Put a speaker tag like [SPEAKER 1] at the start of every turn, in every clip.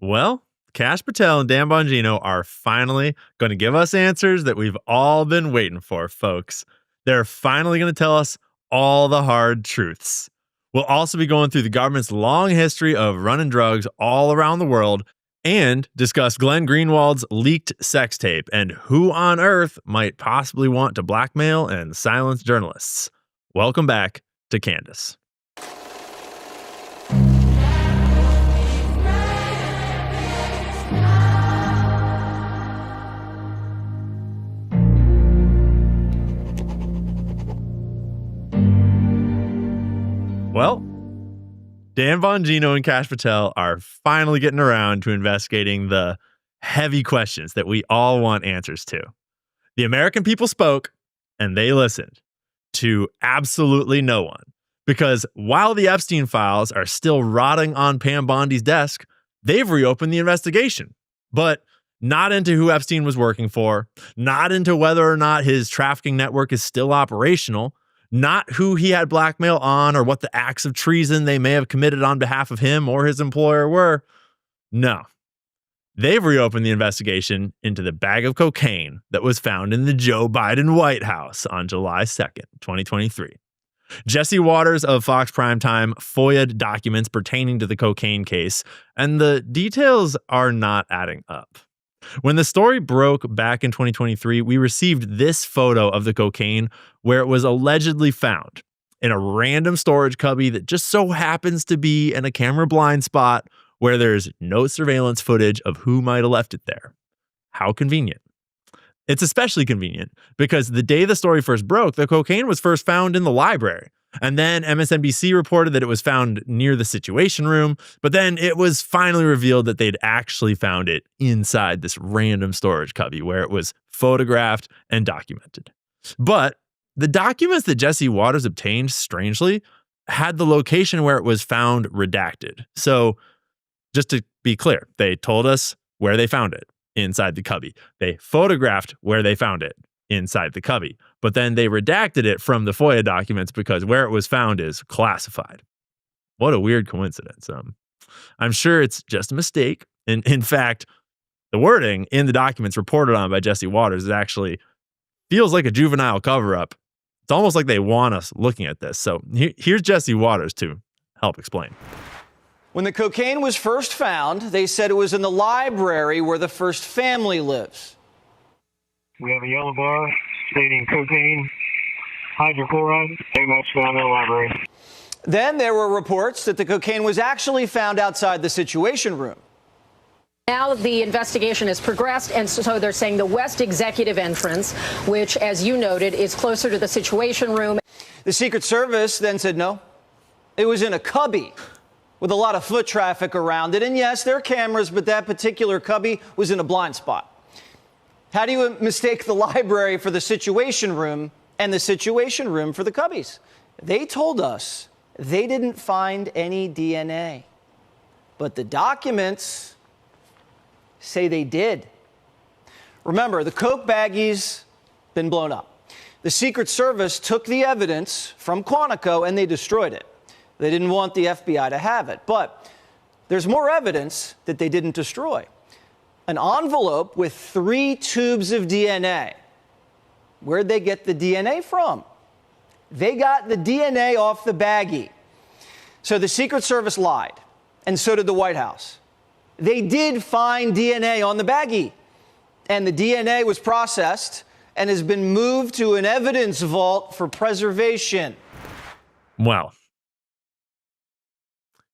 [SPEAKER 1] Well, Kash Patel and Dan Bongino are finally going to give us answers that we've all been waiting for, folks. They're finally going to tell us all the hard truths. We'll also be going through the government's long history of running drugs all around the world and discuss Glenn Greenwald's leaked sex tape and who on earth might possibly want to blackmail and silence journalists. Welcome back to Candace. Well, Dan Bongino and Kash Patel are finally getting around to investigating the heavy questions that we all want answers to. The American people spoke, and they listened to absolutely no one. Because while the Epstein files are still rotting on Pam Bondi's desk, they've reopened the investigation. But not into who Epstein was working for, not into whether or not his trafficking network is still operational, not who he had blackmail on or what the acts of treason they may have committed on behalf of him or his employer were. No. They've reopened the investigation into the bag of cocaine that was found in the Joe Biden White House on July 2nd, 2023. Jesse Waters of Fox Primetime FOIA'd documents pertaining to the cocaine case, and the details are not adding up. When the story broke back in 2023, we received this photo of the cocaine where it was allegedly found in a random storage cubby that just so happens to be in a camera blind spot where there's no surveillance footage of who might have left it there. How convenient. It's especially convenient because the day the story first broke, the cocaine was first found in the library. And then MSNBC reported that it was found near the Situation Room, but then it was finally revealed that they'd actually found it inside this random storage cubby where it was photographed and documented. But the documents that Jesse Waters obtained, strangely, had the location where it was found redacted. So just to be clear, they told us where they found it, inside the cubby. They photographed where they found it, inside the cubby. But then they redacted it from the FOIA documents because where it was found is classified. What a weird coincidence. I'm sure it's just a mistake. And in fact, the wording in the documents reported on by Jesse Waters actually feels like a juvenile cover-up. It's almost like they want us looking at this. So here's Jesse Waters to help explain.
[SPEAKER 2] When the cocaine was first found, they said it was in the library where the first family lives.
[SPEAKER 3] We have a yellow bar stating cocaine, hydrochloride, and that's found in the library.
[SPEAKER 2] Then there were reports that the cocaine was actually found outside the Situation Room.
[SPEAKER 4] Now the investigation has progressed, and so they're saying the West Executive entrance, which, as you noted, is closer to the Situation Room.
[SPEAKER 2] The Secret Service then said no. It was in a cubby with a lot of foot traffic around it. And yes, there are cameras, but that particular cubby was in a blind spot. How do you mistake the library for the Situation Room and the Situation Room for the cubbies? They told us they didn't find any DNA, but the documents say they did. Remember, the Coke baggies been blown up. The Secret Service took the evidence from Quantico and they destroyed it. They didn't want the FBI to have it. But there's more evidence that they didn't destroy. An envelope with 3 tubes of DNA. Where'd they get the DNA from? They got the DNA off the baggie. So the Secret Service lied, and so did the White House. They did find DNA on the baggie, and the DNA was processed and has been moved to an evidence vault for preservation.
[SPEAKER 1] Well,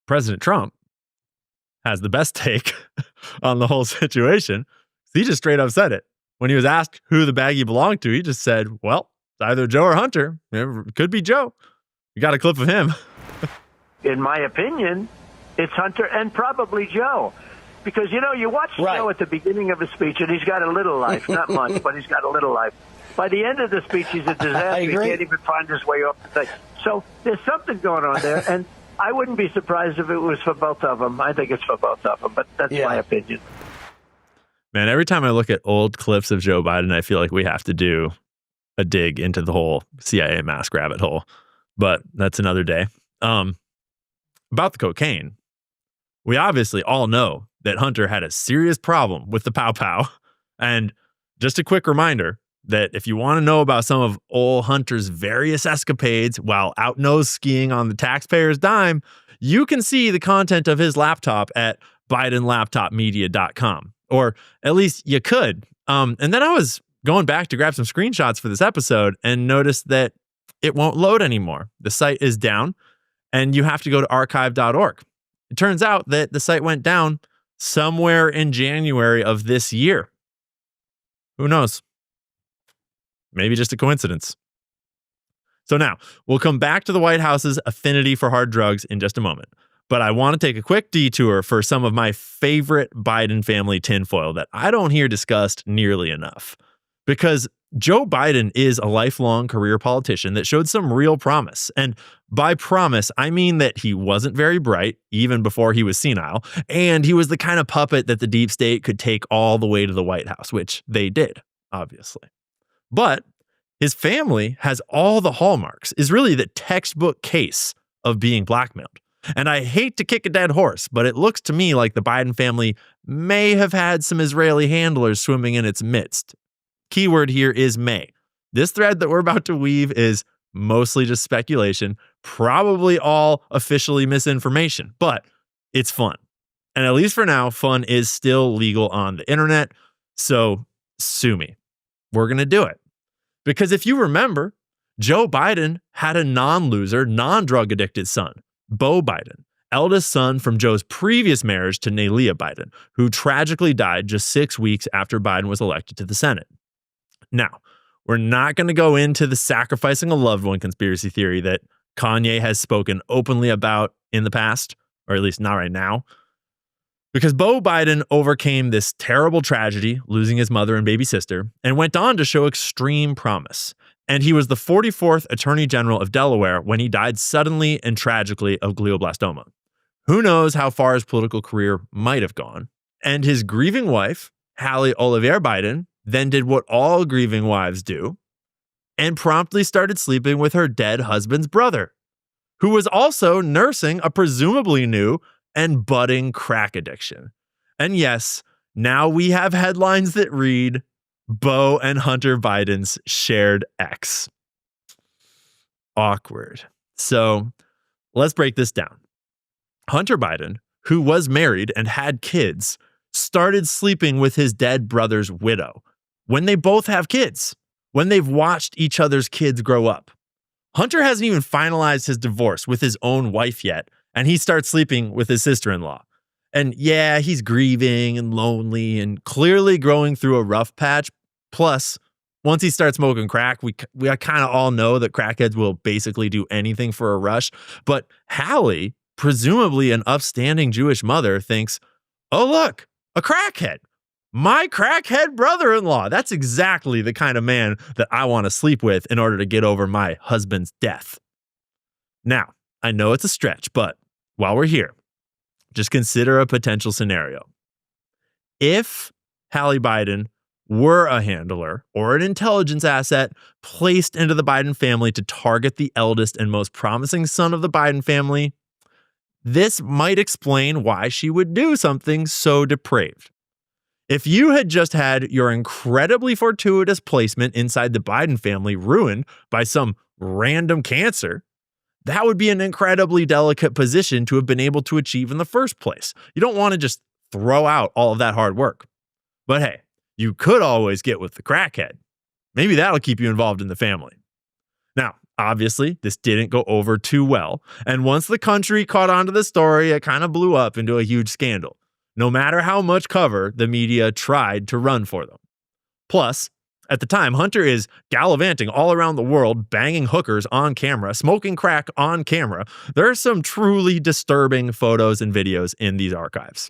[SPEAKER 1] President Trump has the best take on the whole situation. He just straight up said it. When he was asked who the baggie belonged to, he just said, well, it's either Joe or Hunter. It could be Joe. You got a clip of him.
[SPEAKER 5] In my opinion, it's Hunter and probably Joe. Because, you watch Joe at the beginning of his speech, and he's got a little life. Not much, but he's got a little life. By the end of the speech, he's a disaster. He can't even find his way off the thing. So there's something going on there, and I wouldn't be surprised if it was for both of them. I think it's for both of them, but that's my opinion.
[SPEAKER 1] Man, every time I look at old clips of Joe Biden, I feel like we have to do a dig into the whole CIA mask rabbit hole. But that's another day. About the cocaine, we obviously all know that Hunter had a serious problem with the pow pow. And just a quick reminder that if you want to know about some of old Hunter's various escapades while out nose skiing on the taxpayer's dime, you can see the content of his laptop at BidenLaptopMedia.com. Or at least you could. And then I was going back to grab some screenshots for this episode and noticed that it won't load anymore. The site is down and you have to go to archive.org. It turns out that the site went down somewhere in January of this year. Who knows? Maybe just a coincidence. So now, we'll come back to the White House's affinity for hard drugs in just a moment. But I want to take a quick detour for some of my favorite Biden family tinfoil that I don't hear discussed nearly enough. Because Joe Biden is a lifelong career politician that showed some real promise. And by promise, I mean that he wasn't very bright, even before he was senile, and he was the kind of puppet that the deep state could take all the way to the White House, which they did, obviously. But his family has all the hallmarks, is really the textbook case of being blackmailed. And I hate to kick a dead horse, but it looks to me like the Biden family may have had some Israeli handlers swimming in its midst. Keyword here is may. This thread that we're about to weave is mostly just speculation, probably all officially misinformation, but it's fun. And at least for now, fun is still legal on the internet. So sue me. We're going to do it. Because if you remember, Joe Biden had a non-loser, non-drug addicted son, Beau Biden, eldest son from Joe's previous marriage to Naylia Biden, who tragically died just 6 weeks after Biden was elected to the Senate. Now, we're not going to go into the sacrificing a loved one conspiracy theory that Kanye has spoken openly about in the past, or at least not right now, because Beau Biden overcame this terrible tragedy, losing his mother and baby sister, and went on to show extreme promise. And he was the 44th Attorney General of Delaware when he died suddenly and tragically of glioblastoma. Who knows how far his political career might have gone. And his grieving wife, Hallie Olivier Biden, then did what all grieving wives do and promptly started sleeping with her dead husband's brother, who was also nursing a presumably new and budding crack addiction. And yes, now we have headlines that read, Beau and Hunter Biden's shared ex. Awkward. So let's break this down. Hunter Biden, who was married and had kids, started sleeping with his dead brother's widow when they both have kids, when they've watched each other's kids grow up. Hunter hasn't even finalized his divorce with his own wife yet, and he starts sleeping with his sister-in-law. And yeah, he's grieving and lonely and clearly growing through a rough patch. Plus, once he starts smoking crack, we kind of all know that crackheads will basically do anything for a rush. But Hallie, presumably an upstanding Jewish mother, thinks, oh, look, a crackhead. My crackhead brother-in-law. That's exactly the kind of man that I want to sleep with in order to get over my husband's death. Now, I know it's a stretch, but while we're here, just consider a potential scenario. If Hallie Biden were a handler or an intelligence asset placed into the Biden family to target the eldest and most promising son of the Biden family, this might explain why she would do something so depraved. If you had just had your incredibly fortuitous placement inside the Biden family ruined by some random cancer, that would be an incredibly delicate position to have been able to achieve in the first place. You don't want to just throw out all of that hard work. But hey, you could always get with the crackhead. Maybe that'll keep you involved in the family. Now, obviously, this didn't go over too well. And once the country caught on to the story, it kind of blew up into a huge scandal. No matter how much cover the media tried to run for them. Plus, at the time, Hunter is gallivanting all around the world, banging hookers on camera, smoking crack on camera. There are some truly disturbing photos and videos in these archives.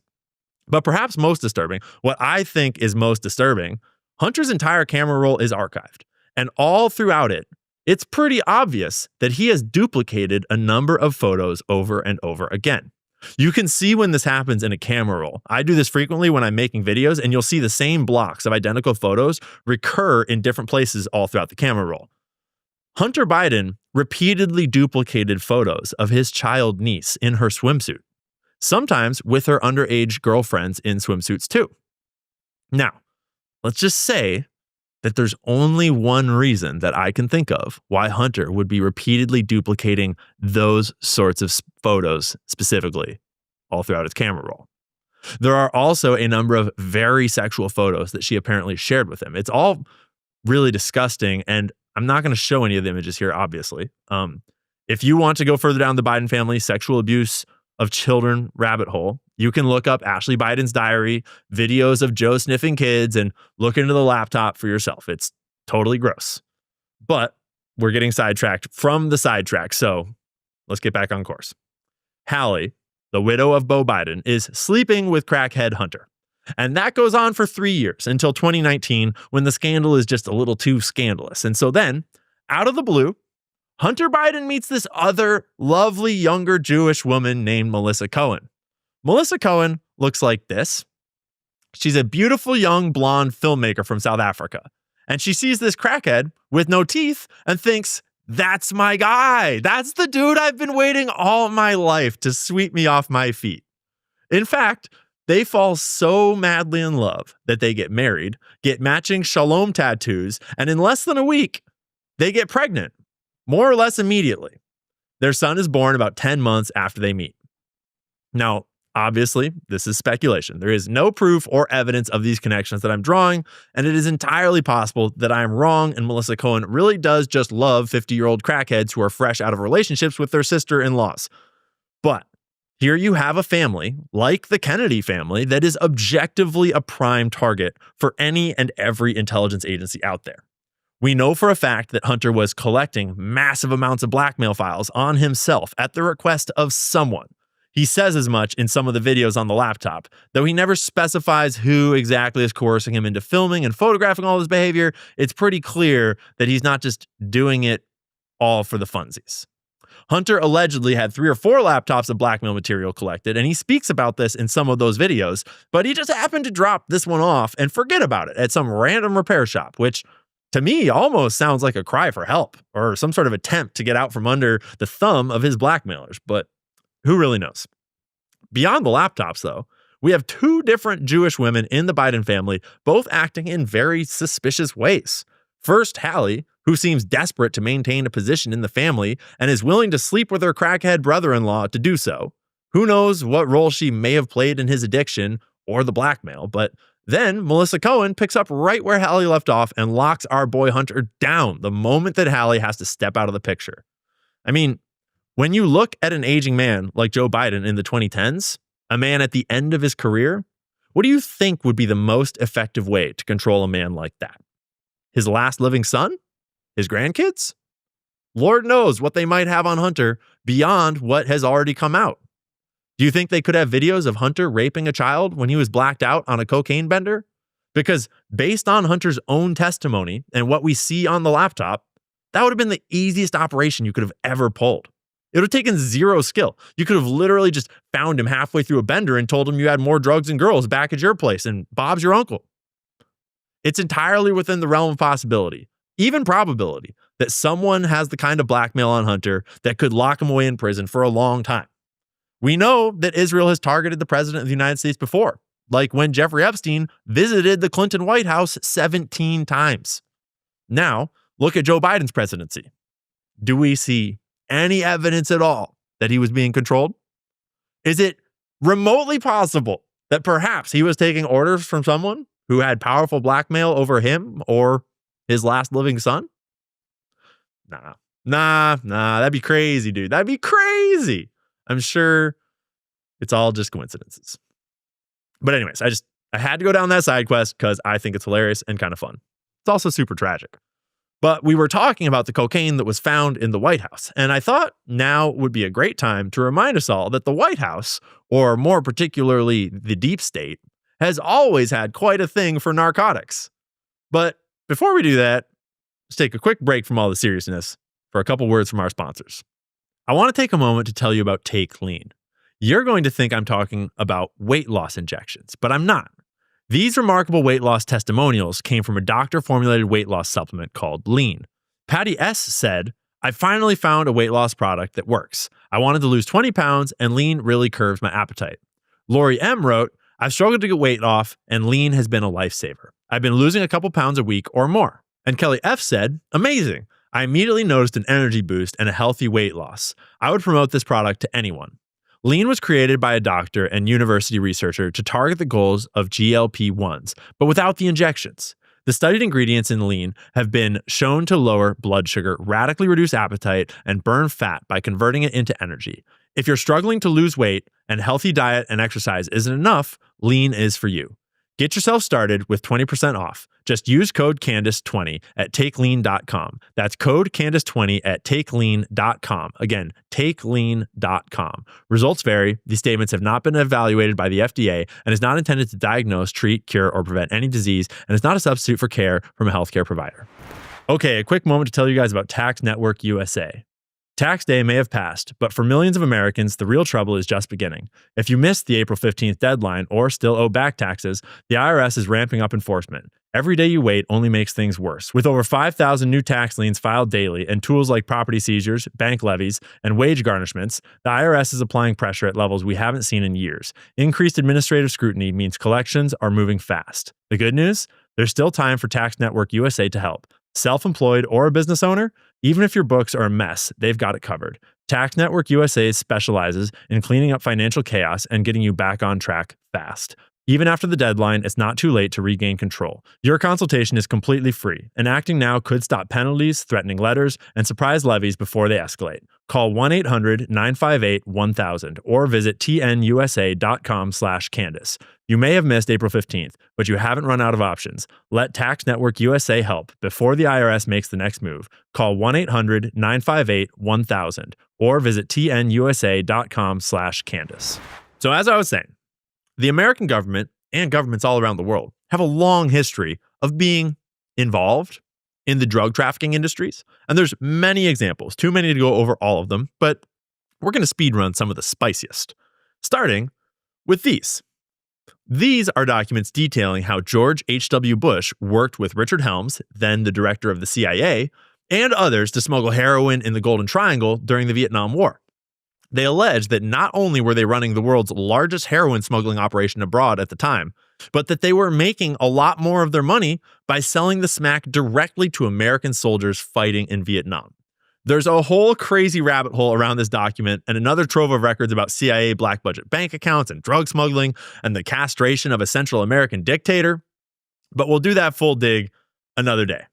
[SPEAKER 1] But perhaps most disturbing, what I think is most disturbing, Hunter's entire camera roll is archived. And all throughout it, it's pretty obvious that he has duplicated a number of photos over and over again. You can see when this happens in a camera roll. I do this frequently when I'm making videos, and you'll see the same blocks of identical photos recur in different places all throughout the camera roll. Hunter Biden repeatedly duplicated photos of his child niece in her swimsuit. sometimes with her underage girlfriends in swimsuits too. Now, let's just say that there's only one reason that I can think of why Hunter would be repeatedly duplicating those sorts of photos specifically all throughout his camera roll. There are also a number of very sexual photos that she apparently shared with him. It's all really disgusting, and I'm not going to show any of the images here, obviously. If you want to go further down the Biden family sexual abuse of children rabbit hole, you can look up Ashley Biden's diary, videos of Joe sniffing kids, and look into the laptop for yourself. It's totally gross. But we're getting sidetracked from the sidetrack, so let's get back on course. Hallie, the widow of Beau Biden, is sleeping with crackhead Hunter. And that goes on for 3 years until 2019, when the scandal is just a little too scandalous. And so then, out of the blue, Hunter Biden meets this other lovely younger Jewish woman named Melissa Cohen. Melissa Cohen looks like this. She's a beautiful young blonde filmmaker from South Africa. And she sees this crackhead with no teeth and thinks, that's my guy. That's the dude I've been waiting all my life to sweep me off my feet. In fact, they fall so madly in love that they get married, get matching shalom tattoos, and in less than a week, they get pregnant, more or less immediately. Their son is born about 10 months after they meet. Now, obviously, this is speculation. There is no proof or evidence of these connections that I'm drawing, and it is entirely possible that I am wrong and Melissa Cohen really does just love 50-year-old crackheads who are fresh out of relationships with their sister-in-laws. But here you have a family, like the Kennedy family, that is objectively a prime target for any and every intelligence agency out there. We know for a fact that Hunter was collecting massive amounts of blackmail files on himself at the request of someone. He says as much in some of the videos on the laptop, though he never specifies who exactly is coercing him into filming and photographing all his behavior. It's pretty clear that he's not just doing it all for the funsies. Hunter allegedly had 3 or 4 laptops of blackmail material collected, and he speaks about this in some of those videos, but he just happened to drop this one off and forget about it at some random repair shop, which to me almost sounds like a cry for help or some sort of attempt to get out from under the thumb of his blackmailers, but who really knows? Beyond the laptops, though, we have 2 different Jewish women in the Biden family, both acting in very suspicious ways. First, Hallie, who seems desperate to maintain a position in the family and is willing to sleep with her crackhead brother-in-law to do so. Who knows what role she may have played in his addiction or the blackmail, but then Melissa Cohen picks up right where Hallie left off and locks our boy Hunter down the moment that Hallie has to step out of the picture. I mean, when you look at an aging man like Joe Biden in the 2010s, a man at the end of his career, what do you think would be the most effective way to control a man like that? His last living son? His grandkids? Lord knows what they might have on Hunter beyond what has already come out. Do you think they could have videos of Hunter raping a child when he was blacked out on a cocaine bender? Because based on Hunter's own testimony and what we see on the laptop, that would have been the easiest operation you could have ever pulled. It would have taken 0 skill. You could have literally just found him halfway through a bender and told him you had more drugs and girls back at your place and Bob's your uncle. It's entirely within the realm of possibility, even probability, that someone has the kind of blackmail on Hunter that could lock him away in prison for a long time. We know that Israel has targeted the president of the United States before, like when Jeffrey Epstein visited the Clinton White House 17 times. Now, look at Joe Biden's presidency. Do we see any evidence at all that he was being controlled? Is it remotely possible that perhaps he was taking orders from someone who had powerful blackmail over him or his last living son? Nah, that'd be crazy, dude. That'd be crazy. I'm sure it's all just coincidences. But anyways, I had to go down that side quest because I think it's hilarious and kind of fun. It's also super tragic. But we were talking about the cocaine that was found in the White House, and I thought now would be a great time to remind us all that the White House, or more particularly the deep state, has always had quite a thing for narcotics. But before we do that, let's take a quick break from all the seriousness for a couple words from our sponsors. I want to take a moment to tell you about Take Lean. You're going to think I'm talking about weight loss injections, but I'm not. These remarkable weight loss testimonials came from a doctor-formulated weight loss supplement called Lean. Patty S. said, I finally found a weight loss product that works. I wanted to lose 20 pounds, and lean really curves my appetite. Lori M wrote, I've struggled to get weight off, and lean has been a lifesaver. I've been losing a couple pounds a week or more. And Kelly F said, amazing. I immediately noticed an energy boost and a healthy weight loss. I would promote this product to anyone. Lean was created by a doctor and university researcher to target the goals of GLP-1s, but without the injections. The studied ingredients in lean have been shown to lower blood sugar, radically reduce appetite, and burn fat by converting it into energy. If you're struggling to lose weight and healthy diet and exercise isn't enough, lean is for you. Get yourself started with 20% off. Just use code Candace20 at takelean.com. That's code Candace20 at takelean.com. Again, takelean.com. Results vary. These statements have not been evaluated by the FDA and is not intended to diagnose, treat, cure, or prevent any disease, and is not a substitute for care from a healthcare provider. Okay, a quick moment to tell you guys about Tax Network USA. Tax day may have passed, but for millions of Americans, the real trouble is just beginning. If you missed the April 15th deadline or still owe back taxes, the IRS is ramping up enforcement. Every day you wait only makes things worse. With over 5,000 new tax liens filed daily and tools like property seizures, bank levies, and wage garnishments, the IRS is applying pressure at levels we haven't seen in years. Increased administrative scrutiny means collections are moving fast. The good news? There's still time for Tax Network USA to help. Self-employed or a business owner? Even if your books are a mess, they've got it covered. Tax Network USA specializes in cleaning up financial chaos and getting you back on track fast. Even after the deadline, it's not too late to regain control. Your consultation is completely free, and acting now could stop penalties, threatening letters, and surprise levies before they escalate. Call 1-800-958-1000 or visit tnusa.com/Candace. You may have missed April 15th, but you haven't run out of options. Let Tax Network USA help before the IRS makes the next move. Call 1-800-958-1000 or visit tnusa.com/Candace. So as I was saying, the American government and governments all around the world have a long history of being involved in the drug trafficking industries. And there's many examples, too many to go over all of them, but we're going to speed run some of the spiciest, starting with these. These are documents detailing how George H.W. Bush worked with Richard Helms, then the director of the CIA, and others to smuggle heroin in the Golden Triangle during the Vietnam War. They allege that not only were they running the world's largest heroin smuggling operation abroad at the time, but that they were making a lot more of their money by selling the smack directly to American soldiers fighting in Vietnam. There's a whole crazy rabbit hole around this document and another trove of records about CIA black budget bank accounts and drug smuggling and the castration of a Central American dictator. But we'll do that full dig another day.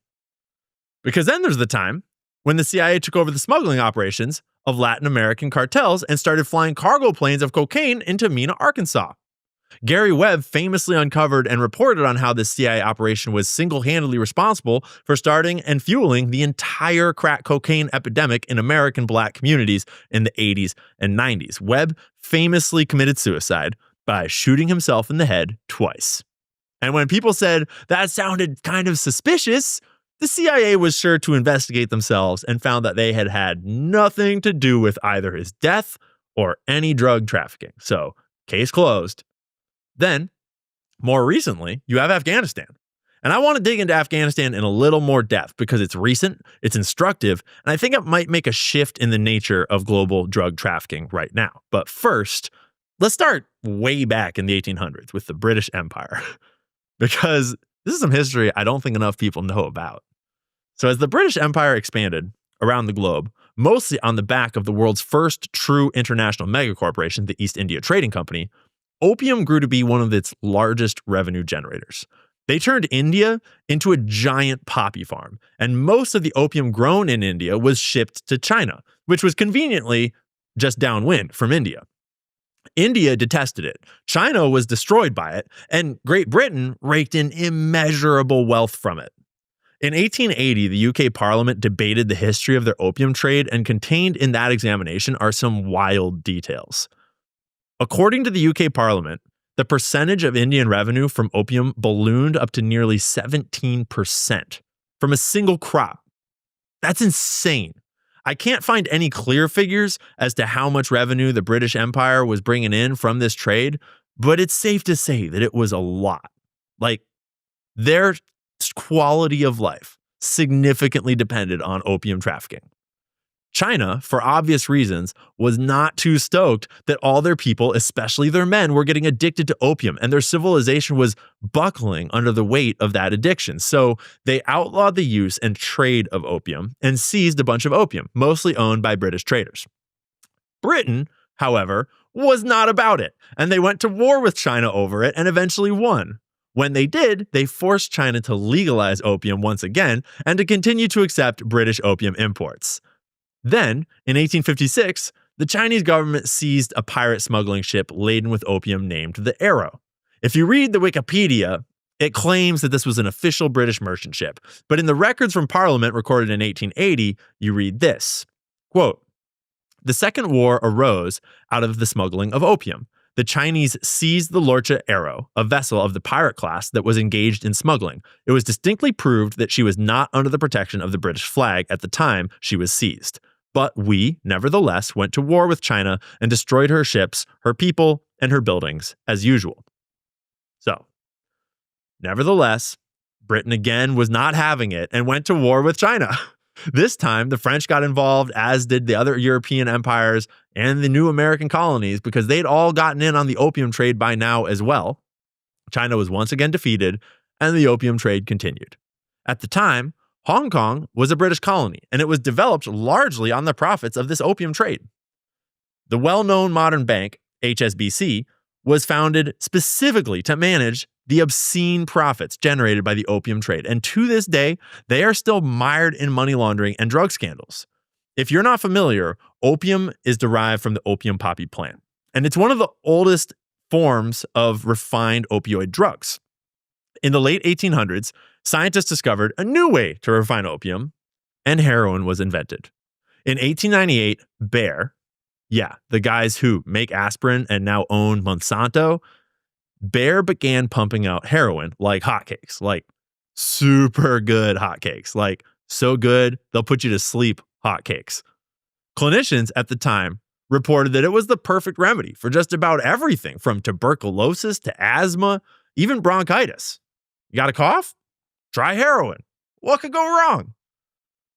[SPEAKER 1] Because then there's the time when the CIA took over the smuggling operations of Latin American cartels and started flying cargo planes of cocaine into Mena, Arkansas. Gary Webb famously uncovered and reported on how this CIA operation was single-handedly responsible for starting and fueling the entire crack cocaine epidemic in American black communities in the 80s and 90s. Webb famously committed suicide by shooting himself in the head twice. And when people said that sounded kind of suspicious, the CIA was sure to investigate themselves and found that they had had nothing to do with either his death or any drug trafficking. So, case closed. Then, more recently, you have Afghanistan. And I want to dig into Afghanistan in a little more depth because it's recent, it's instructive, and I think it might make a shift in the nature of global drug trafficking right now. But first, let's start way back in the 1800s with the British Empire. Because this is some history I don't think enough people know about. So as the British Empire expanded around the globe, mostly on the back of the world's first true international megacorporation, the East India Trading Company, opium grew to be one of its largest revenue generators. They turned India into a giant poppy farm, and most of the opium grown in India was shipped to China, which was conveniently just downwind from India. India detested it, China was destroyed by it, and Great Britain raked in immeasurable wealth from it. In 1880, the UK Parliament debated the history of their opium trade, and contained in that examination are some wild details. According to the UK Parliament, the percentage of Indian revenue from opium ballooned up to nearly 17% from a single crop. That's insane. I can't find any clear figures as to how much revenue the British Empire was bringing in from this trade, but it's safe to say that it was a lot. Like, their quality of life significantly depended on opium trafficking. China, for obvious reasons, was not too stoked that all their people, especially their men, were getting addicted to opium, and their civilization was buckling under the weight of that addiction. So they outlawed the use and trade of opium and seized a bunch of opium, mostly owned by British traders. Britain, however, was not about it, and they went to war with China over it and eventually won. When they did, they forced China to legalize opium once again and to continue to accept British opium imports. Then, in 1856, the Chinese government seized a pirate smuggling ship laden with opium named the Arrow. If you read the Wikipedia, it claims that this was an official British merchant ship, but in the records from Parliament recorded in 1880, you read this, quote, "The Second War arose out of the smuggling of opium. The Chinese seized the Lorcha Arrow, a vessel of the pirate class that was engaged in smuggling. It was distinctly proved that she was not under the protection of the British flag at the time she was seized. But we, nevertheless, went to war with China and destroyed her ships, her people, and her buildings, as usual." So, nevertheless, Britain again was not having it and went to war with China. This time, the French got involved, as did the other European empires and the new American colonies, because they'd all gotten in on the opium trade by now as well. China was once again defeated, and the opium trade continued. At the time, Hong Kong was a British colony, and it was developed largely on the profits of this opium trade. The well-known modern bank, HSBC, was founded specifically to manage the obscene profits generated by the opium trade, and to this day, they are still mired in money laundering and drug scandals. If you're not familiar, opium is derived from the opium poppy plant, and it's one of the oldest forms of refined opioid drugs. In the late 1800s, scientists discovered a new way to refine opium, and heroin was invented. In 1898, Bayer, the guys who make aspirin and now own Monsanto, Bayer began pumping out heroin like hotcakes, like super good hotcakes, like so good they'll put you to sleep hotcakes. Clinicians at the time reported that it was the perfect remedy for just about everything from tuberculosis to asthma, even bronchitis. You got a cough? Try heroin. What could go wrong?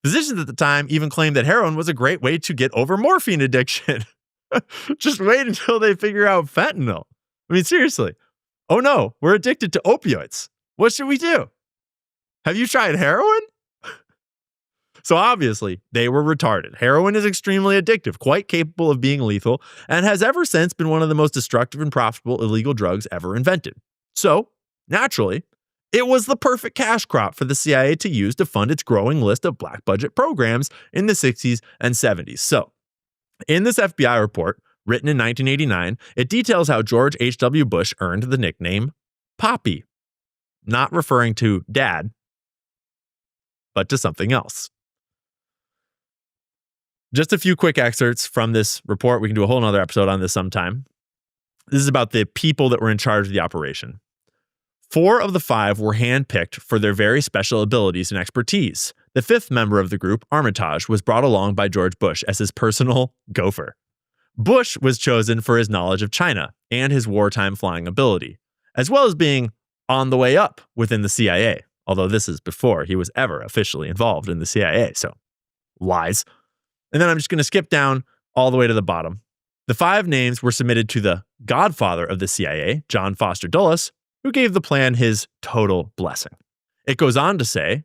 [SPEAKER 1] Physicians at the time even claimed that heroin was a great way to get over morphine addiction. Just wait until they figure out fentanyl. I mean, seriously. Oh no, we're addicted to opioids. What should we do? Have you tried heroin? So obviously, they were retarded. Heroin is extremely addictive, quite capable of being lethal, and has ever since been one of the most destructive and profitable illegal drugs ever invented. So, naturally, it was the perfect cash crop for the CIA to use to fund its growing list of black budget programs in the 60s and 70s. So, in this FBI report, written in 1989, it details how George H.W. Bush earned the nickname Poppy, not referring to dad, but to something else. Just a few quick excerpts from this report. We can do a whole nother episode on this sometime. This is about the people that were in charge of the operation. 4 of the 5 were handpicked for their very special abilities and expertise. The 5th member of the group, Armitage, was brought along by George Bush as his personal gopher. Bush was chosen for his knowledge of China and his wartime flying ability, as well as being on the way up within the CIA, although this is before he was ever officially involved in the CIA, so lies. And then I'm just going to skip down all the way to the bottom. The 5 names were submitted to the godfather of the CIA, John Foster Dulles, who gave the plan his total blessing. It goes on to say,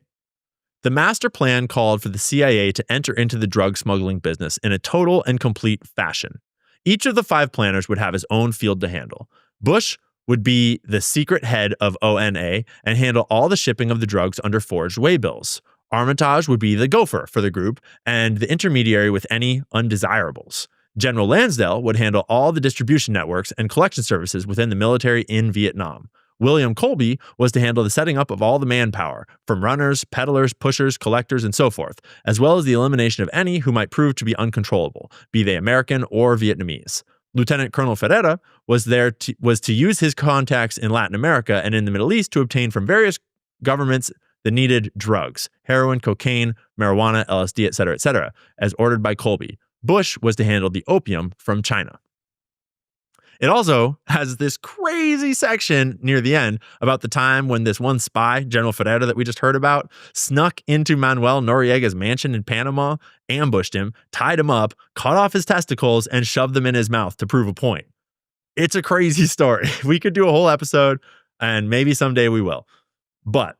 [SPEAKER 1] the master plan called for the CIA to enter into the drug smuggling business in a total and complete fashion. Each of the 5 planners would have his own field to handle. Bush would be the secret head of ONA and handle all the shipping of the drugs under forged waybills. Armitage would be the gopher for the group and the intermediary with any undesirables. General Lansdale would handle all the distribution networks and collection services within the military in Vietnam. William Colby was to handle the setting up of all the manpower, from runners, peddlers, pushers, collectors, and so forth, as well as the elimination of any who might prove to be uncontrollable, be they American or Vietnamese. Lieutenant Colonel Ferreira was to use his contacts in Latin America and in the Middle East to obtain from various governments the needed drugs, heroin, cocaine, marijuana, LSD, etc., as ordered by Colby. Bush was to handle the opium from China. It also has this crazy section near the end about the time when this one spy, General Ferreira, that we just heard about, snuck into Manuel Noriega's mansion in Panama, ambushed him, tied him up, cut off his testicles, and shoved them in his mouth to prove a point. It's a crazy story. We could do a whole episode, and maybe someday we will. But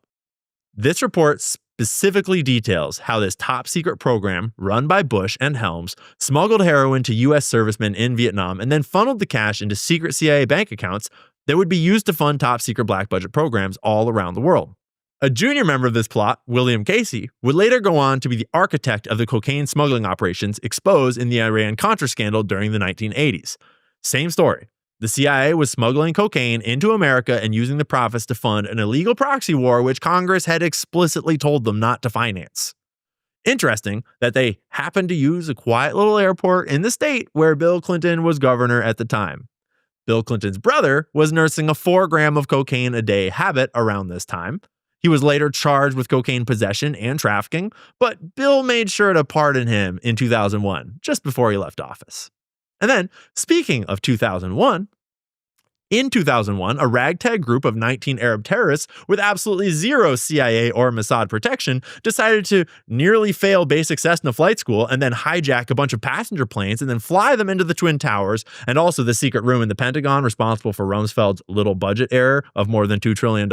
[SPEAKER 1] this report specifically details how this top secret program run by Bush and Helms smuggled heroin to U.S. servicemen in Vietnam and then funneled the cash into secret CIA bank accounts that would be used to fund top secret black budget programs all around the world. A junior member of this plot, William Casey, would later go on to be the architect of the cocaine smuggling operations exposed in the Iran-Contra scandal during the 1980s. Same story. The CIA was smuggling cocaine into America and using the profits to fund an illegal proxy war which Congress had explicitly told them not to finance. Interesting that they happened to use a quiet little airport in the state where Bill Clinton was governor at the time. Bill Clinton's brother was nursing a 4 gram of cocaine a day habit around this time. He was later charged with cocaine possession and trafficking, but Bill made sure to pardon him in 2001, just before he left office. And then, speaking of 2001, in 2001, a ragtag group of 19 Arab terrorists with absolutely zero CIA or Mossad protection decided to nearly fail basic Cessna flight school and then hijack a bunch of passenger planes and then fly them into the Twin Towers and also the secret room in the Pentagon responsible for Rumsfeld's little budget error of more than $2 trillion.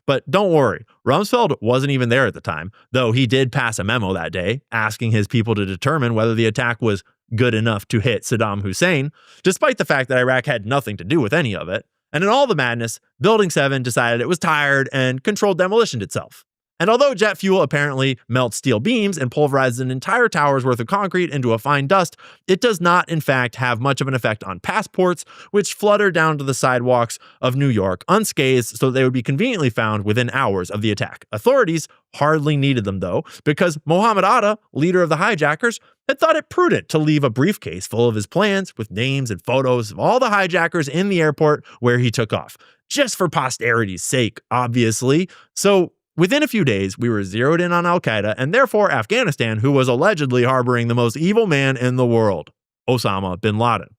[SPEAKER 1] But don't worry, Rumsfeld wasn't even there at the time, though he did pass a memo that day asking his people to determine whether the attack was good enough to hit Saddam Hussein, despite the fact that Iraq had nothing to do with any of it. And in all the madness, Building 7 decided it was tired and controlled demolition itself. And although jet fuel apparently melts steel beams and pulverizes an entire tower's worth of concrete into a fine dust, it does not, in fact, have much of an effect on passports, which flutter down to the sidewalks of New York unscathed so they would be conveniently found within hours of the attack. Authorities hardly needed them, though, because Mohammed Atta, leader of the hijackers, had thought it prudent to leave a briefcase full of his plans with names and photos of all the hijackers in the airport where he took off, just for posterity's sake, obviously. So within a few days, we were zeroed in on al-Qaeda and therefore Afghanistan, who was allegedly harboring the most evil man in the world, Osama bin Laden.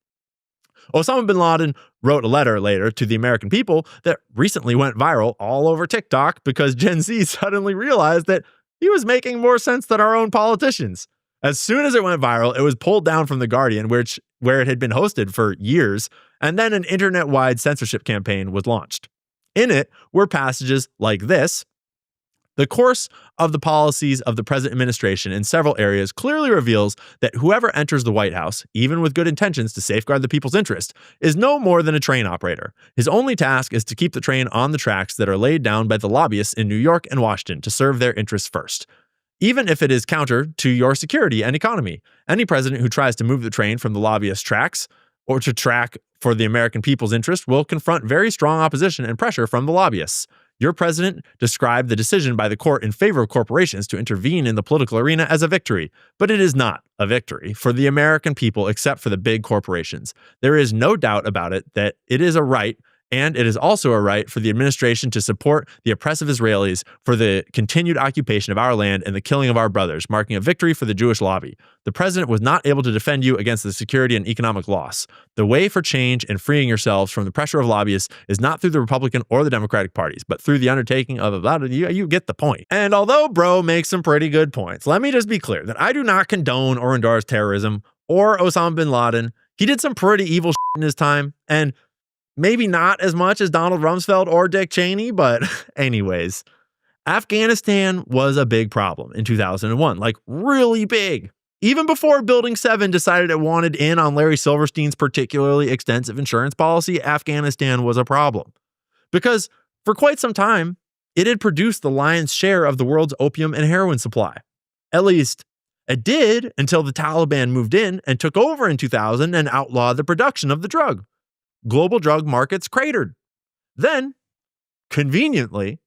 [SPEAKER 1] Osama bin Laden wrote a letter later to the American people that recently went viral all over TikTok because Gen Z suddenly realized that he was making more sense than our own politicians. As soon as it went viral, it was pulled down from The Guardian, where it had been hosted for years, and then an internet-wide censorship campaign was launched. In it were passages like this: the course of the policies of the present administration in several areas clearly reveals that whoever enters the White House, even with good intentions to safeguard the people's interest, is no more than a train operator. His only task is to keep the train on the tracks that are laid down by the lobbyists in New York and Washington to serve their interests first, even if it is counter to your security and economy. Any president who tries to move the train from the lobbyist tracks or to track for the American people's interest will confront very strong opposition and pressure from the lobbyists. Your president described the decision by the court in favor of corporations to intervene in the political arena as a victory, but it is not a victory for the American people except for the big corporations. There is no doubt about it that it is a right, and it is also a right for the administration to support the oppressive Israelis for the continued occupation of our land and the killing of our brothers, marking a victory for the Jewish lobby. The president was not able to defend you against the security and economic loss. The way for change and freeing yourselves from the pressure of lobbyists is not through the Republican or the Democratic parties, but through the undertaking of you get the point. And although bro makes some pretty good points, let me just be clear that I do not condone or endorse terrorism or Osama bin Laden. He did some pretty evil shit in his time, and maybe not as much as Donald Rumsfeld or Dick Cheney, but anyways, Afghanistan was a big problem in 2001, like really big. Even before Building 7 decided it wanted in on Larry Silverstein's particularly extensive insurance policy, Afghanistan was a problem. Because for quite some time, it had produced the lion's share of the world's opium and heroin supply. At least, it did until the Taliban moved in and took over in 2000 and outlawed the production of the drug. Global drug markets cratered. Then, conveniently,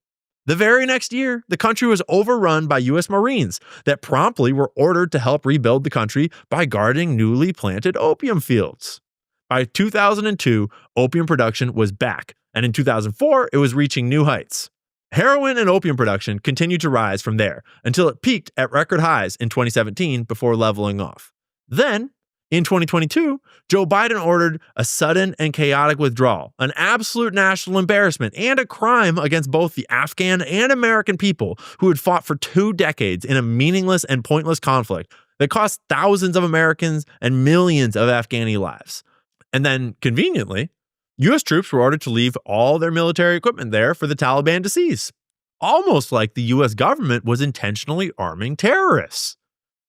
[SPEAKER 1] the very next year, the country was overrun by U.S. Marines that promptly were ordered to help rebuild the country by guarding newly planted opium fields. By 2002, opium production was back, and in 2004, it was reaching new heights. Heroin and opium production continued to rise from there until it peaked at record highs in 2017 before leveling off. Then, In 2022, Joe Biden ordered a sudden and chaotic withdrawal, an absolute national embarrassment and a crime against both the Afghan and American people who had fought for 2 decades in a meaningless and pointless conflict that cost thousands of Americans and millions of Afghani lives. And then, conveniently, U.S. troops were ordered to leave all their military equipment there for the Taliban to seize, almost like the U.S. government was intentionally arming terrorists.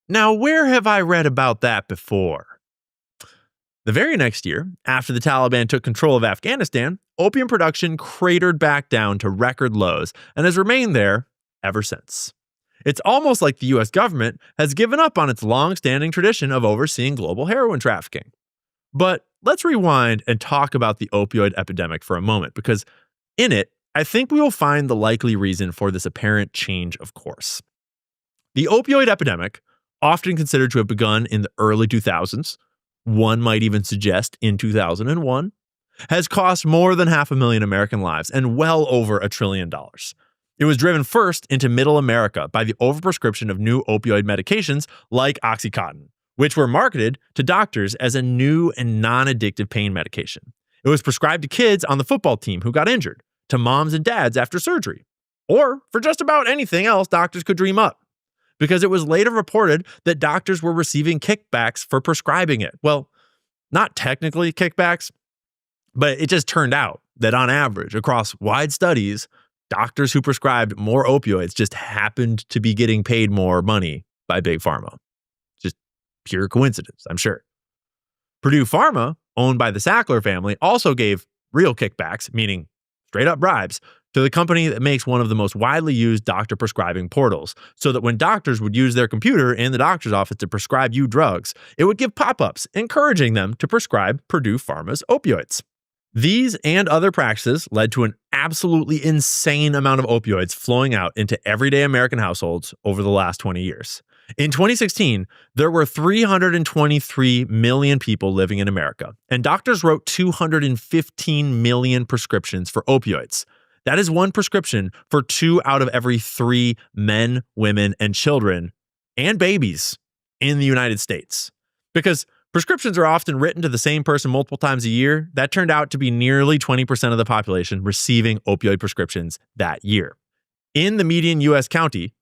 [SPEAKER 1] Now, where have I read about that before? The very next year, after the Taliban took control of Afghanistan, opium production cratered back down to record lows and has remained there ever since. It's almost like the U.S. government has given up on its long-standing tradition of overseeing global heroin trafficking. But let's rewind and talk about the opioid epidemic for a moment, because in it, I think we will find the likely reason for this apparent change of course. The opioid epidemic, often considered to have begun in the early 2000s, one might even suggest in 2001, has cost more than 500,000 American lives and well over $1 trillion. It was driven first into middle America by the overprescription of new opioid medications like Oxycontin, which were marketed to doctors as a new and non-addictive pain medication. It was prescribed to kids on the football team who got injured, to moms and dads after surgery, or for just about anything else doctors could dream up. Because it was later reported that doctors were receiving kickbacks for prescribing it. Well, not technically kickbacks, but it just turned out that on average, across wide studies, doctors who prescribed more opioids just happened to be getting paid more money by Big Pharma. Just pure coincidence, I'm sure. Purdue Pharma, owned by the Sackler family, also gave real kickbacks, meaning straight up bribes, to the company that makes one of the most widely used doctor prescribing portals, so that when doctors would use their computer in the doctor's office to prescribe you drugs, it would give pop-ups encouraging them to prescribe Purdue Pharma's opioids. These and other practices led to an absolutely insane amount of opioids flowing out into everyday American households over the last 20 years. In 2016, there were 323 million people living in America, and doctors wrote 215 million prescriptions for opioids. That is one prescription for 2 out of every 3 men, women, and children and babies in the United States. Because prescriptions are often written to the same person multiple times a year, that turned out to be nearly 20% of the population receiving opioid prescriptions that year. In the median U.S. county,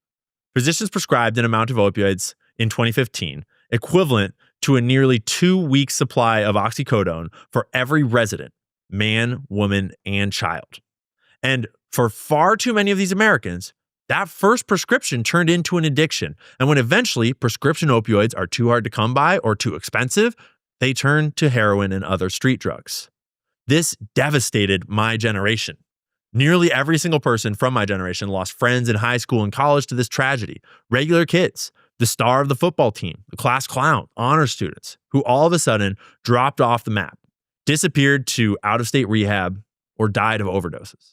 [SPEAKER 1] physicians prescribed an amount of opioids in 2015 equivalent to a nearly 2-week supply of oxycodone for every resident, man, woman, and child. And for far too many of these Americans, that first prescription turned into an addiction. And when eventually prescription opioids are too hard to come by or too expensive, they turn to heroin and other street drugs. This devastated my generation. Nearly every single person from my generation lost friends in high school and college to this tragedy. Regular kids, the star of the football team, the class clown, honor students, who all of a sudden dropped off the map, disappeared to out-of-state rehab, or died of overdoses.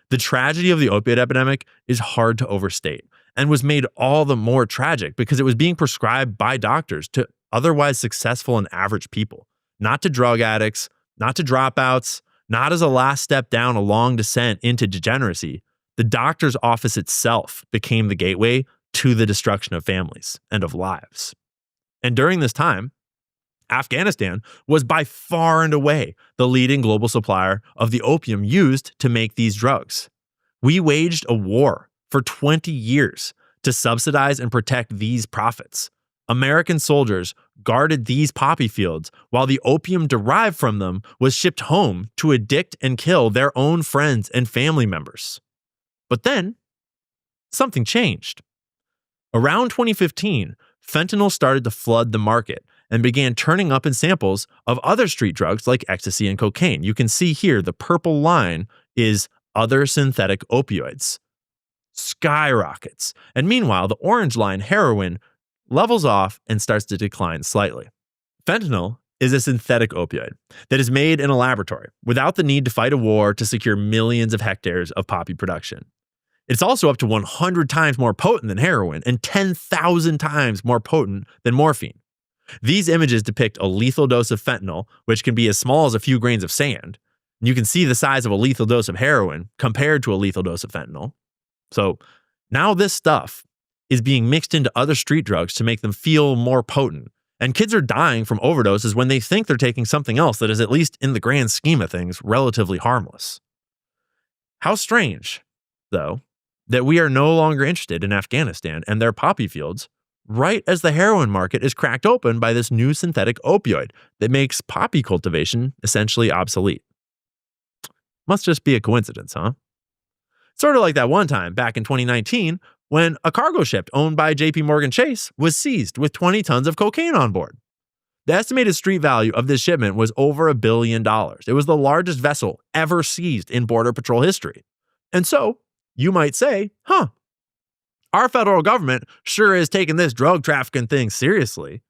[SPEAKER 1] The tragedy of the opioid epidemic is hard to overstate and was made all the more tragic because it was being prescribed by doctors to otherwise successful and average people, not to drug addicts, not to dropouts, not as a last step down a long descent into degeneracy. The doctor's office itself became the gateway to the destruction of families and of lives. And during this time, Afghanistan was by far and away the leading global supplier of the opium used to make these drugs. We waged a war for 20 years to subsidize and protect these profits. American soldiers guarded these poppy fields while the opium derived from them was shipped home to addict and kill their own friends and family members. But then, something changed. Around 2015, fentanyl started to flood the market and began turning up in samples of other street drugs like ecstasy and cocaine. You can see here the purple line is other synthetic opioids. Skyrockets. And meanwhile, the orange line, heroin, levels off and starts to decline slightly. Fentanyl is a synthetic opioid that is made in a laboratory without the need to fight a war to secure millions of hectares of poppy production. It's also up to 100 times more potent than heroin and 10,000 times more potent than morphine. These images depict a lethal dose of fentanyl, which can be as small as a few grains of sand. You can see the size of a lethal dose of heroin compared to a lethal dose of fentanyl. So now this stuff is being mixed into other street drugs to make them feel more potent. And kids are dying from overdoses when they think they're taking something else that is, at least in the grand scheme of things, relatively harmless. How strange, though, that we are no longer interested in Afghanistan and their poppy fields right as the heroin market is cracked open by this new synthetic opioid that makes poppy cultivation essentially obsolete. Must just be a coincidence, huh? Sort of like that one time back in 2019 when a cargo ship owned by JP Morgan Chase was seized with 20 tons of cocaine on board. The estimated street value of this shipment was over $1 billion. It was the largest vessel ever seized in Border Patrol history. And so, you might say, our federal government sure is taking this drug trafficking thing seriously.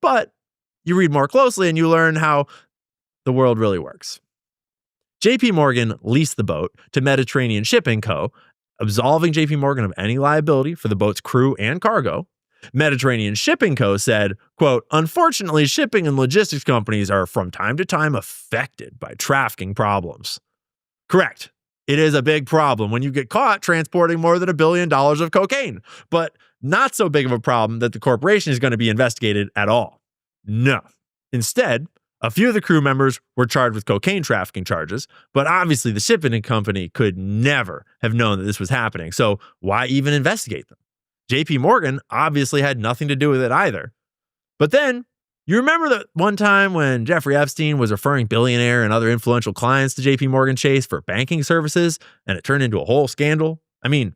[SPEAKER 1] But you read more closely and you learn how the world really works. JP Morgan leased the boat to Mediterranean Shipping Co., absolving JP Morgan of any liability for the boat's crew and cargo. Mediterranean Shipping Co. said, quote, unfortunately, shipping and logistics companies are from time to time affected by trafficking problems. Correct. It is a big problem when you get caught transporting more than $1 billion of cocaine, but not so big of a problem that the corporation is going to be investigated at all. No. Instead, a few of the crew members were charged with cocaine trafficking charges, but obviously the shipping company could never have known that this was happening, so why even investigate them? JP Morgan obviously had nothing to do with it either. But then, you remember that one time when Jeffrey Epstein was referring billionaire and other influential clients to JP Morgan Chase for banking services, and it turned into a whole scandal? I mean,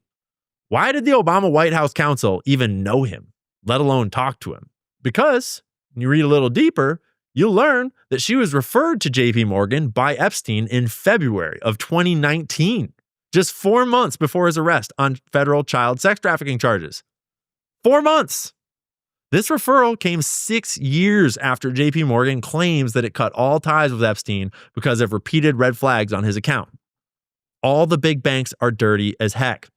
[SPEAKER 1] why did the Obama White House counsel even know him, let alone talk to him? Because, when you read a little deeper, you'll learn that she was referred to JP Morgan by Epstein in February of 2019, just 4 months before his arrest on federal child sex trafficking charges. 4 months. This referral came 6 years after JP Morgan claims that it cut all ties with Epstein because of repeated red flags on his account. All the big banks are dirty as heck.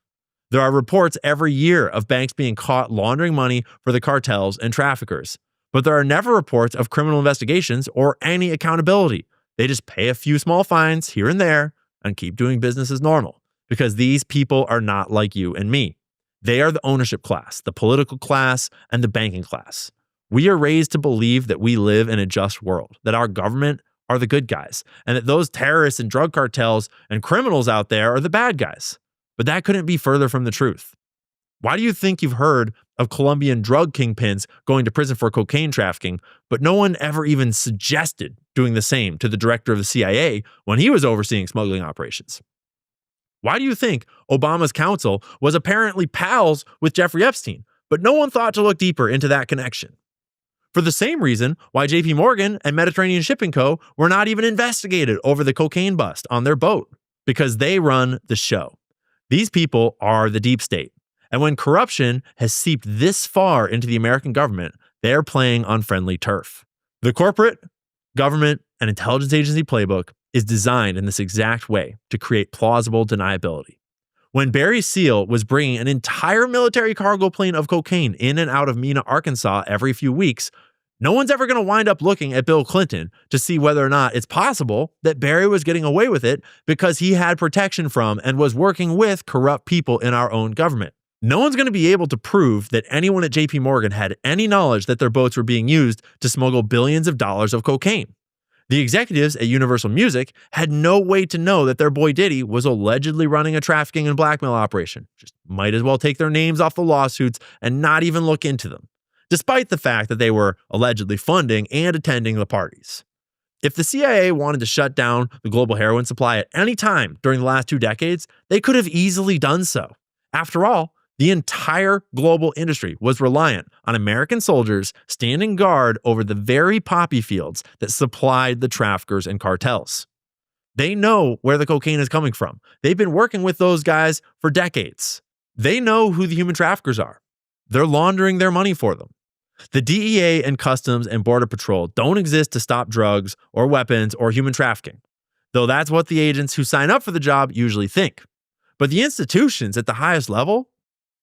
[SPEAKER 1] There are reports every year of banks being caught laundering money for the cartels and traffickers. But there are never reports of criminal investigations or any accountability. They just pay a few small fines here and there and keep doing business as normal because these people are not like you and me. They are the ownership class, the political class, and the banking class. We are raised to believe that we live in a just world, that our government are the good guys, and that those terrorists and drug cartels and criminals out there are the bad guys. But that couldn't be further from the truth. Why do you think you've heard of Colombian drug kingpins going to prison for cocaine trafficking, but no one ever even suggested doing the same to the director of the CIA when he was overseeing smuggling operations? Why do you think Obama's counsel was apparently pals with Jeffrey Epstein, but no one thought to look deeper into that connection? For the same reason why JP Morgan and Mediterranean Shipping Co. were not even investigated over the cocaine bust on their boat, because they run the show. These people are the deep state. And when corruption has seeped this far into the American government, they're playing on friendly turf. The corporate, government, and intelligence agency playbook is designed in this exact way to create plausible deniability. When Barry Seal was bringing an entire military cargo plane of cocaine in and out of Mena, Arkansas every few weeks, no one's ever going to wind up looking at Bill Clinton to see whether or not it's possible that Barry was getting away with it because he had protection from and was working with corrupt people in our own government. No one's going to be able to prove that anyone at JP Morgan had any knowledge that their boats were being used to smuggle billions of dollars of cocaine. The executives at Universal Music had no way to know that their boy Diddy was allegedly running a trafficking and blackmail operation. Just might as well take their names off the lawsuits and not even look into them, despite the fact that they were allegedly funding and attending the parties. If the CIA wanted to shut down the global heroin supply at any time during the last 2 decades, they could have easily done so. After all, the entire global industry was reliant on American soldiers standing guard over the very poppy fields that supplied the traffickers and cartels. They know where the cocaine is coming from. They've been working with those guys for decades. They know who the human traffickers are. They're laundering their money for them. The DEA and Customs and Border Patrol don't exist to stop drugs or weapons or human trafficking, though that's what the agents who sign up for the job usually think. But the institutions at the highest level,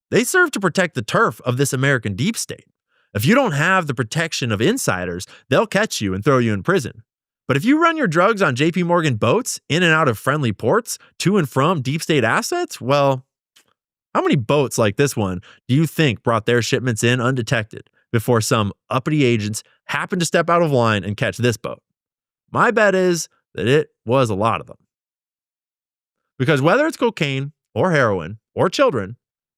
[SPEAKER 1] they serve to protect the turf of this American deep state. If you don't have the protection of insiders, they'll catch you and throw you in prison. But if you run your drugs on JP Morgan boats in and out of friendly ports, to and from deep state assets, well, how many boats like this one do you think brought their shipments in undetected before some uppity agents happened to step out of line and catch this boat. My bet is that it was a lot of them. Because whether it's cocaine or heroin or children,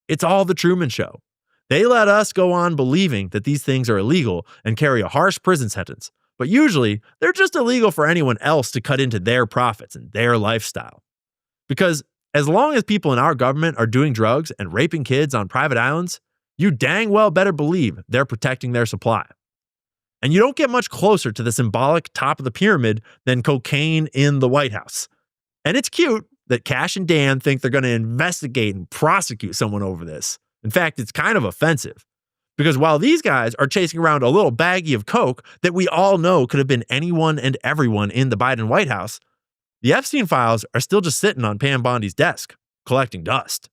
[SPEAKER 1] it's all the Truman Show. They let us go on believing that these things are illegal and carry a harsh prison sentence, but usually they're just illegal for anyone else to cut into their profits and their lifestyle. Because as long as people in our government are doing drugs and raping kids on private islands, you dang well better believe they're protecting their supply. And you don't get much closer to the symbolic top of the pyramid than cocaine in the White House. And it's cute that Kash and Dan think they're going to investigate and prosecute someone over this. In fact, it's kind of offensive. Because while these guys are chasing around a little baggie of coke that we all know could have been anyone and everyone in the Biden White House, the Epstein files are still just sitting on Pam Bondi's desk, collecting dust.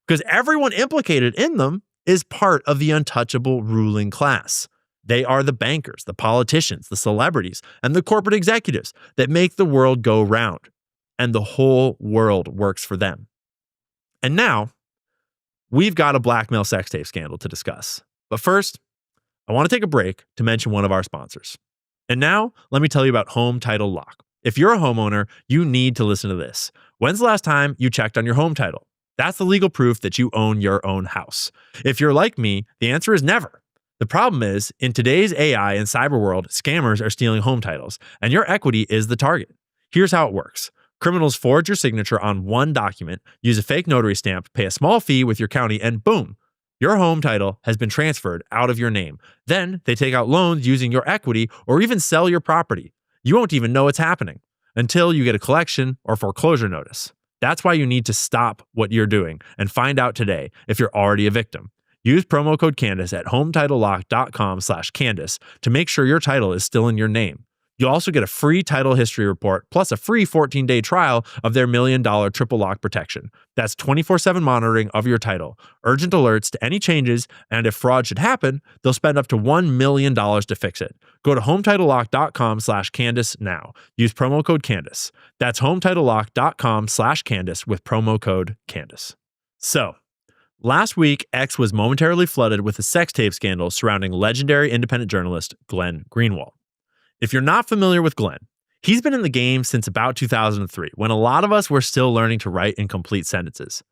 [SPEAKER 1] Because everyone implicated in them is part of the untouchable ruling class. They are the bankers, the politicians, the celebrities, and the corporate executives that make the world go round. And the whole world works for them. And now, we've got a blackmail sex tape scandal to discuss. But first, I want to take a break to mention one of our sponsors. And now, let me tell you about Home Title Lock. If you're a homeowner, you need to listen to this. When's the last time you checked on your home title? That's the legal proof that you own your own house. If you're like me, the answer is never. The problem is, in today's AI and cyber world, scammers are stealing home titles, and your equity is the target. Here's how it works. Criminals forge your signature on one document, use a fake notary stamp, pay a small fee with your county, and boom, your home title has been transferred out of your name. Then they take out loans using your equity or even sell your property. You won't even know it's happening until you get a collection or foreclosure notice. That's why you need to stop what you're doing and find out today if you're already a victim. Use promo code Candace at HometitleLock.com/Candace to make sure your title is still in your name. You'll also get a free title history report plus a free 14-day trial of their $1 million triple lock protection. That's 24/7 monitoring of your title, urgent alerts to any changes, and if fraud should happen, they'll spend up to $1 million to fix it. Go to HometitleLock.com/Candace now. Use promo code Candace. That's HometitleLock.com/Candace with promo code Candace. So, last week, X was momentarily flooded with a sex tape scandal surrounding legendary independent journalist Glenn Greenwald. If you're not familiar with Glenn, he's been in the game since about 2003, when a lot of us were still learning to write in complete sentences.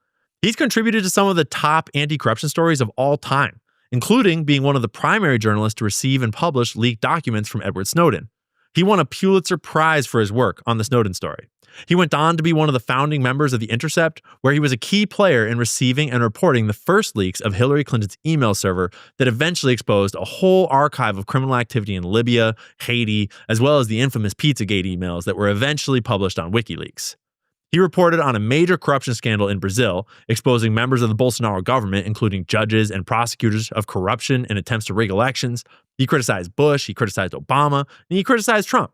[SPEAKER 1] He's contributed to some of the top anti-corruption stories of all time, including being one of the primary journalists to receive and publish leaked documents from Edward Snowden. He won a Pulitzer Prize for his work on the Snowden story. He went on to be one of the founding members of The Intercept, where he was a key player in receiving and reporting the first leaks of Hillary Clinton's email server that eventually exposed a whole archive of criminal activity in Libya, Haiti, as well as the infamous Pizzagate emails that were eventually published on WikiLeaks. He reported on a major corruption scandal in Brazil, exposing members of the Bolsonaro government, including judges and prosecutors, of corruption in attempts to rig elections. He criticized Bush, he criticized Obama, and he criticized Trump.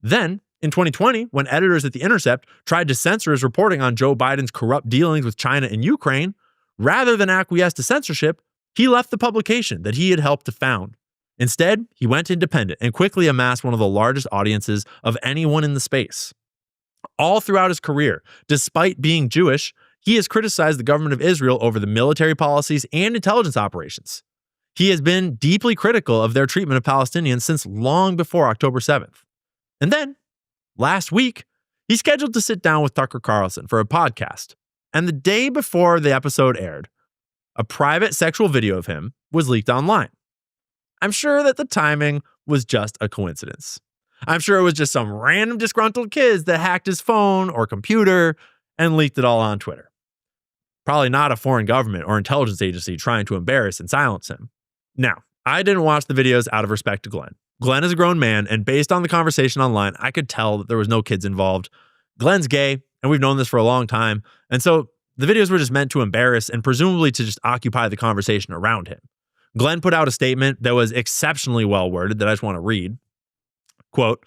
[SPEAKER 1] Then, in 2020, when editors at The Intercept tried to censor his reporting on Joe Biden's corrupt dealings with China and Ukraine, rather than acquiesce to censorship, he left the publication that he had helped to found. Instead, he went independent and quickly amassed one of the largest audiences of anyone in the space. All throughout his career, despite being Jewish, he has criticized the government of Israel over the military policies and intelligence operations. He has been deeply critical of their treatment of Palestinians since long before October 7th. And then, last week, he scheduled to sit down with Tucker Carlson for a podcast. And the day before the episode aired, a private sexual video of him was leaked online. I'm sure that the timing was just a coincidence. I'm sure it was just some random disgruntled kids that hacked his phone or computer and leaked it all on Twitter. Probably not a foreign government or intelligence agency trying to embarrass and silence him. Now, I didn't watch the videos out of respect to Glenn. Glenn is a grown man, and based on the conversation online, I could tell that there was no kids involved. Glenn's gay, and we've known this for a long time, and so the videos were just meant to embarrass and presumably to just occupy the conversation around him. Glenn put out a statement that was exceptionally well worded that I just want to read. Quote,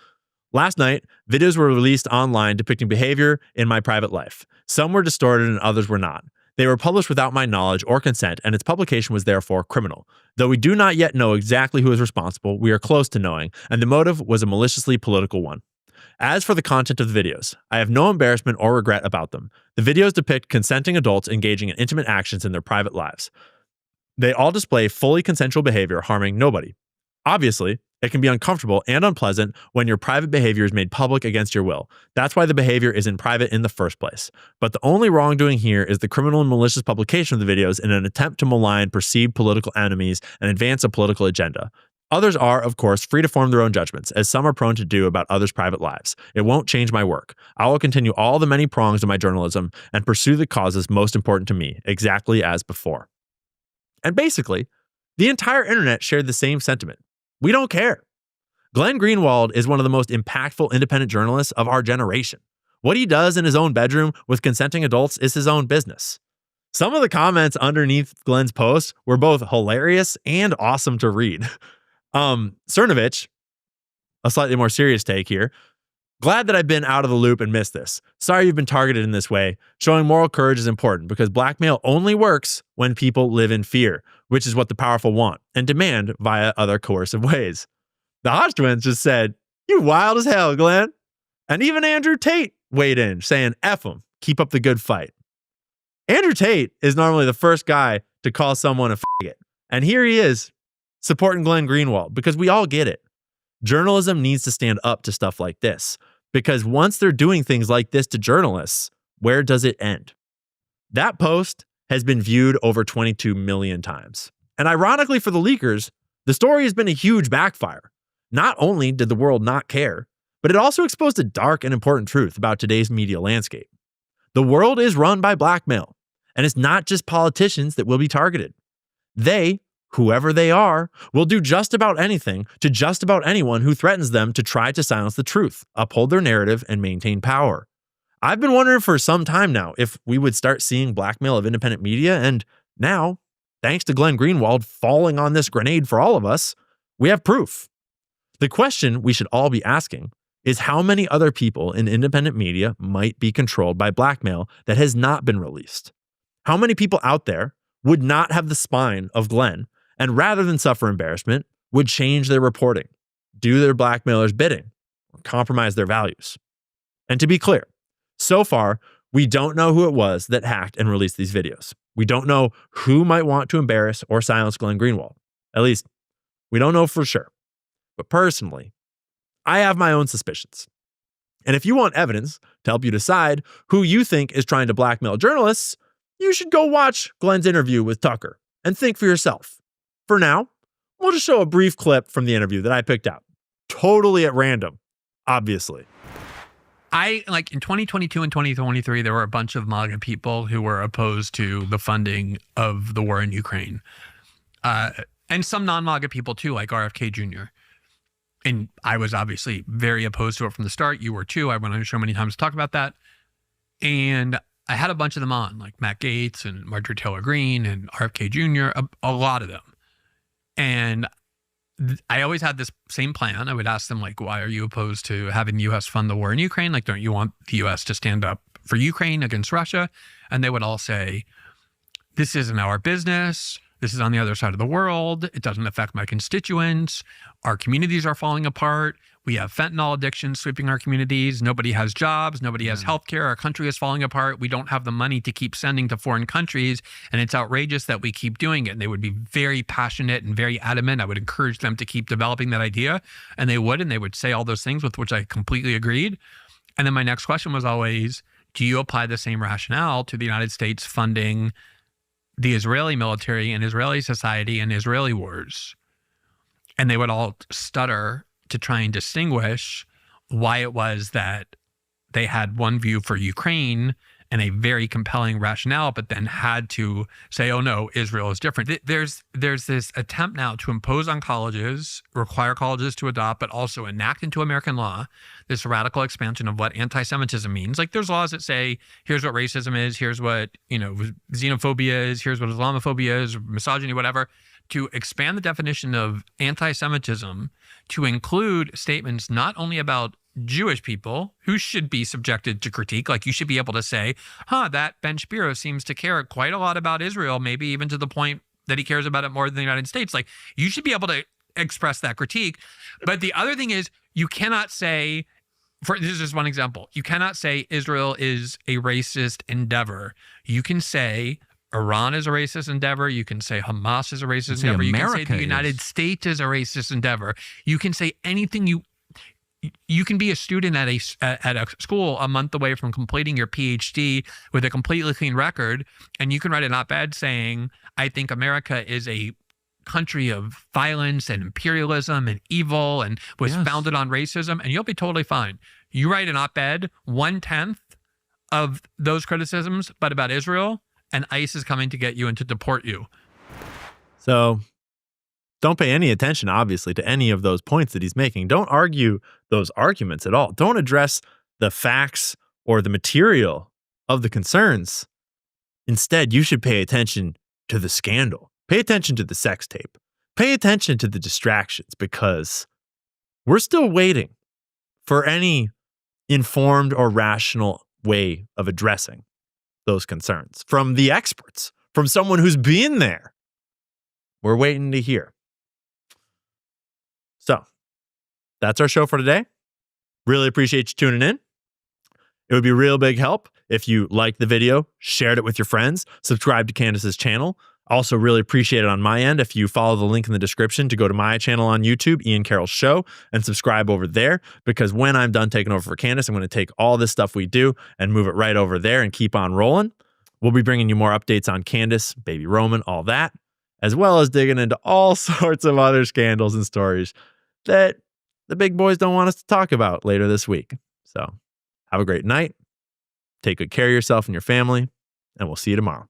[SPEAKER 1] "Last night, videos were released online depicting behavior in my private life. Some were distorted and others were not. They were published without my knowledge or consent, and its publication was therefore criminal. Though we do not yet know exactly who is responsible, we are close to knowing, and the motive was a maliciously political one. As for the content of the videos, I have no embarrassment or regret about them. The videos depict consenting adults engaging in intimate actions in their private lives. They all display fully consensual behavior harming nobody. Obviously, it can be uncomfortable and unpleasant when your private behavior is made public against your will. That's why the behavior is in private in the first place. But the only wrongdoing here is the criminal and malicious publication of the videos in an attempt to malign perceived political enemies and advance a political agenda. Others are, of course, free to form their own judgments, as some are prone to do about others' private lives. It won't change my work. I will continue all the many prongs of my journalism and pursue the causes most important to me, exactly as before. And basically, the entire internet shared the same sentiment. We don't care. Glenn Greenwald is one of the most impactful independent journalists of our generation. What he does in his own bedroom with consenting adults is his own business. Some of the comments underneath Glenn's post were both hilarious and awesome to read. Cernovich, a slightly more serious take here. Glad that I've been out of the loop and missed this. Sorry you've been targeted in this way. Showing moral courage is important because blackmail only works when people live in fear, which is what the powerful want and demand via other coercive ways. The Hodge twins just said, "You wild as hell, Glenn." And even Andrew Tate weighed in, saying, "F him, keep up the good fight." Andrew Tate is normally the first guy to call someone a faggot. And here he is, supporting Glenn Greenwald, because we all get it. Journalism needs to stand up to stuff like this, because once they're doing things like this to journalists, where does it end? That post has been viewed over 22 million times. And ironically for the leakers, the story has been a huge backfire. Not only did the world not care, but it also exposed a dark and important truth about today's media landscape. The world is run by blackmail, and it's not just politicians that will be targeted. They, whoever they are, will do just about anything to just about anyone who threatens them to try to silence the truth, uphold their narrative, and maintain power. I've been wondering for some time now if we would start seeing blackmail of independent media, and now, thanks to Glenn Greenwald falling on this grenade for all of us, we have proof. The question we should all be asking is how many other people in independent media might be controlled by blackmail that has not been released? How many people out there would not have the spine of Glenn and rather than suffer embarrassment, would change their reporting, do their blackmailers' bidding, or compromise their values? And to be clear, so far, we don't know who it was that hacked and released these videos. We don't know who might want to embarrass or silence Glenn Greenwald. At least, we don't know for sure. But personally, I have my own suspicions. And if you want evidence to help you decide who you think is trying to blackmail journalists, you should go watch Glenn's interview with Tucker and think for yourself. For now, we'll just show a brief clip from the interview that I picked out. Totally at random, obviously.
[SPEAKER 6] In 2022 and 2023, there were a bunch of MAGA people who were opposed to the funding of the war in Ukraine. And some non-MAGA people too, like RFK Jr. And I was obviously very opposed to it from the start. You were too. I went on the show many times to talk about that. And I had a bunch of them on, like Matt Gaetz and Marjorie Taylor Greene and RFK Jr., a lot of them. And I always had this same plan. I would ask them, like, why are you opposed to having the U.S. fund the war in Ukraine? Like, don't you want the U.S. to stand up for Ukraine against Russia? And they would all say, this isn't our business. This is on the other side of the world. It doesn't affect my constituents. Our communities are falling apart. We have fentanyl addiction sweeping our communities. Nobody has jobs. Nobody has healthcare. Our country is falling apart. We don't have the money to keep sending to foreign countries. And it's outrageous that we keep doing it. And they would be very passionate and very adamant. I would encourage them to keep developing that idea. And they would say all those things with which I completely agreed. And then my next question was always, do you apply the same rationale to the United States funding the Israeli military and Israeli society and Israeli wars? And they would all stutter to try and distinguish why it was that they had one view for Ukraine and a very compelling rationale, but then had to say, oh no, Israel is different. There's this attempt now to impose on colleges, require colleges to adopt, but also enact into American law, this radical expansion of what anti-Semitism means. Like there's laws that say, here's what racism is, here's what, xenophobia is, here's what Islamophobia is, misogyny, whatever, to expand the definition of anti-Semitism to include statements not only about Jewish people who should be subjected to critique. Like you should be able to say, that Ben Shapiro seems to care quite a lot about Israel, maybe even to the point that he cares about it more than the United States. Like you should be able to express that critique. But the other thing is you cannot say, this is just one example, you cannot say Israel is a racist endeavor. You can say Iran is a racist endeavor. You can say Hamas is a racist
[SPEAKER 7] say
[SPEAKER 6] endeavor. You can say
[SPEAKER 7] America
[SPEAKER 6] the United
[SPEAKER 7] is.
[SPEAKER 6] States is a racist endeavor. You can say anything you can be a student at a school a month away from completing your PhD with a completely clean record, and you can write an op-ed saying, I think America is a country of violence and imperialism and evil and was founded on racism, and you'll be totally fine. You write an op-ed, 1/10 of those criticisms, but about Israel, and ICE is coming to get you and to deport you.
[SPEAKER 1] So don't pay any attention, obviously, to any of those points that he's making. Don't argue those arguments at all. Don't address the facts or the material of the concerns. Instead, you should pay attention to the scandal. Pay attention to the sex tape. Pay attention to the distractions, because we're still waiting for any informed or rational way of addressing those concerns from the experts, from someone who's been there. We're waiting to hear. So that's our show for today. Really appreciate you tuning in. It would be a real big help if you liked the video, shared it with your friends, subscribe to Candace's channel. Also really appreciate it on my end if you follow the link in the description to go to my channel on YouTube, Ian Carroll's Show, and subscribe over there, because when I'm done taking over for Candace, I'm going to take all this stuff we do and move it right over there and keep on rolling. We'll be bringing you more updates on Candace, baby Roman, all that, as well as digging into all sorts of other scandals and stories that the big boys don't want us to talk about later this week. So have a great night. Take good care of yourself and your family, and we'll see you tomorrow.